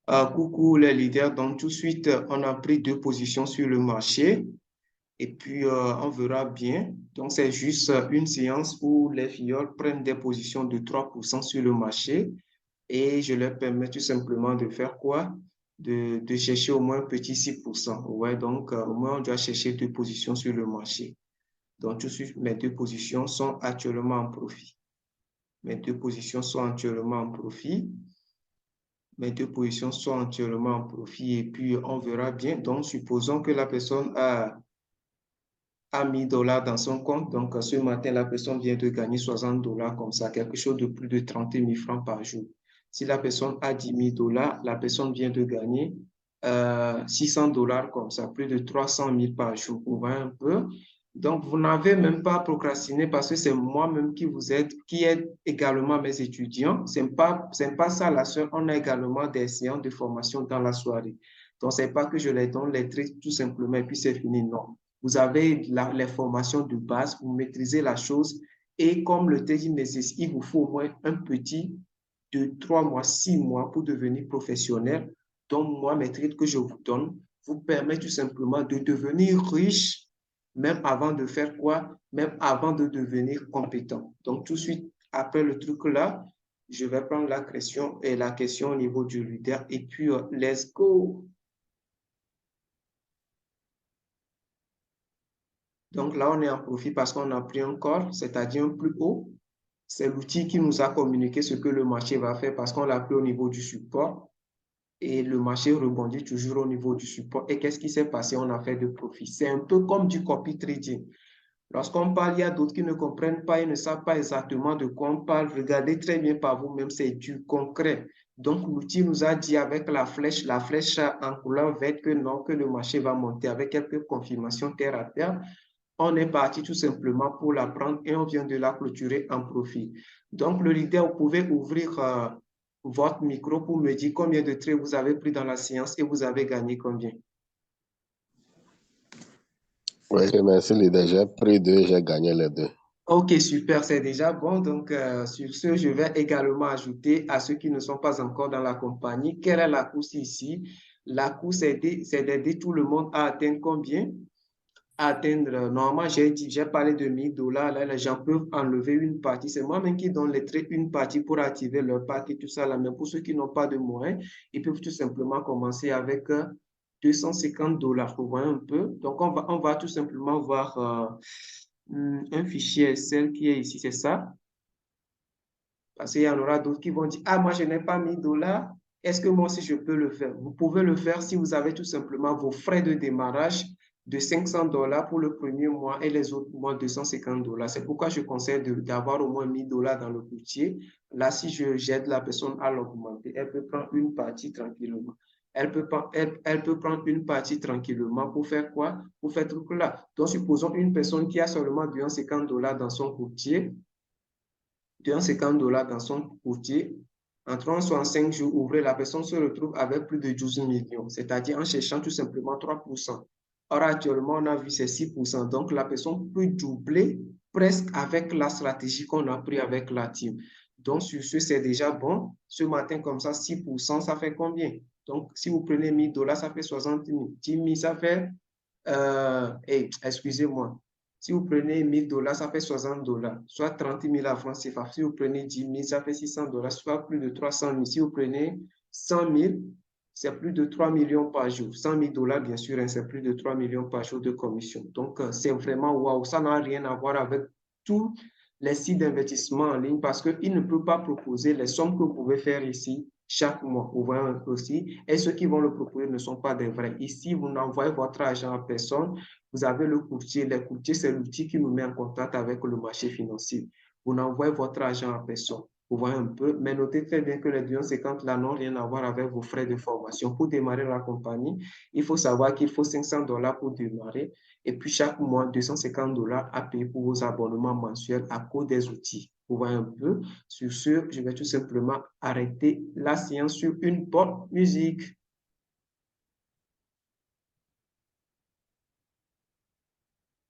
Coucou les leaders, donc tout de suite, on a pris deux positions sur le marché et puis on verra bien. Donc c'est juste une séance où les filles prennent des positions de 3% sur le marché et je leur permets tout simplement de faire quoi? De chercher au moins un petit 6%. Ouais, donc au moins on doit chercher deux positions sur le marché. Donc tout de suite, mes deux positions sont actuellement en profit. Mes deux positions sont actuellement en profit. Mes deux positions sont entièrement en profit et puis on verra bien. Donc, supposons que la personne a 1000 dollars dans son compte. Donc, ce matin, la personne vient de gagner 60 dollars comme ça, quelque chose de plus de 30 000 francs par jour. Si la personne a 10 000 dollars, la personne vient de gagner 600 dollars comme ça, plus de 300 000 par jour. Vous voyez un peu? Donc, vous n'avez même pas procrastiné parce que c'est moi-même qui aide également mes étudiants. C'est pas ça la seule. On a également des séances de formation dans la soirée. Donc, c'est pas que je les donne les trucs tout simplement et puis c'est fini. Non. Vous avez les formations de base, vous maîtrisez la chose et comme le texte nécessite, il vous faut au moins un petit de 3 mois, 6 mois pour devenir professionnel. Donc, moi, mes trucs que je vous donne vous permettent tout simplement de devenir riche même avant de faire quoi? Même avant de devenir compétent. Donc, tout de suite, après le truc là, je vais prendre la question au niveau du leader et puis, let's go. Donc là, on est en profit parce qu'on a pris un corps, c'est-à-dire un plus haut. C'est l'outil qui nous a communiqué ce que le marché va faire parce qu'on l'a pris au niveau du support et le marché rebondit toujours au niveau du support. Et qu'est-ce qui s'est passé? On a fait de profit. C'est un peu comme du copy trading. Lorsqu'on parle, il y a d'autres qui ne comprennent pas, ils ne savent pas exactement de quoi on parle. Regardez très bien par vous-même, c'est du concret. Donc, l'outil nous a dit avec la flèche en couleur verte que non, que le marché va monter avec quelques confirmations terre à terre. On est parti tout simplement pour la prendre et on vient de la clôturer en profit. Donc, le leader, vous pouvez ouvrir votre micro pour me dire combien de traits vous avez pris dans la séance et vous avez gagné combien. Oui, merci leader. J'ai pris deux, j'ai gagné les deux. Ok, super, c'est déjà bon. Donc, sur ce, je vais également ajouter à ceux qui ne sont pas encore dans la compagnie, quelle est la course ici? La course, c'est d'aider tout le monde à atteindre combien? À atteindre, normalement, j'ai parlé de 1000 dollars. Là, les gens peuvent enlever une partie. C'est moi-même qui donne les traits, une partie pour activer leur parc tout ça là. Mais pour ceux qui n'ont pas de moyens, ils peuvent tout simplement commencer avec 250 dollars. Vous voyez un peu? Donc, on va tout simplement voir un fichier Excel qui est ici, c'est ça? Parce qu'il y en aura d'autres qui vont dire, ah, moi, je n'ai pas 1000 dollars. Est-ce que moi aussi, je peux le faire? Vous pouvez le faire si vous avez tout simplement vos frais de démarrage de 500 dollars pour le premier mois et les autres mois 250 dollars. C'est pourquoi je conseille d'avoir au moins 1000 dollars dans le courtier. Là, si j'aide la personne à l'augmenter, elle peut prendre une partie tranquillement. Elle peut prendre une partie tranquillement pour faire quoi? Pour faire tout là. Donc, supposons une personne qui a seulement 250 dollars dans son courtier, 250 dollars dans son courtier. En 35 jours ouvrés, la personne se retrouve avec plus de 12 millions, c'est-à-dire en cherchant tout simplement 3%. Or, actuellement, on a vu ces 6%. Donc, la personne peut doubler presque avec la stratégie qu'on a pris avec la team. Donc, sur ce, c'est déjà bon. Ce matin, comme ça, 6%, ça fait combien? Donc, si vous prenez 1000 dollars, ça fait 60 000. 10 000, ça fait, excusez-moi, si vous prenez 1000 dollars, ça fait 60 dollars, soit 30 000 à francs CFA. Si vous prenez 10 000, ça fait 600 dollars, soit plus de 300 000. Si vous prenez 100 000, c'est plus de 3 millions par jour. 100 000 dollars, bien sûr, hein, c'est plus de 3 millions par jour de commission. Donc, c'est vraiment waouh. Ça n'a rien à voir avec tous les sites d'investissement en ligne parce qu'il ne peut pas proposer les sommes que vous pouvez faire ici chaque mois. Vous voyez aussi. Et ceux qui vont le proposer ne sont pas des vrais. Ici, vous n'envoyez votre argent à personne. Vous avez le courtier. Le courtier, c'est l'outil qui nous met en contact avec le marché financier. Vous n'envoyez votre argent à personne. Vous voyez un peu, mais notez très bien que les 250 là n'ont rien à voir avec vos frais de formation. Pour démarrer la compagnie, il faut savoir qu'il faut 500 dollars pour démarrer et puis chaque mois 250 dollars à payer pour vos abonnements mensuels à cause des outils. Vous voyez un peu. Sur ce, je vais tout simplement arrêter la séance sur une bonne musique.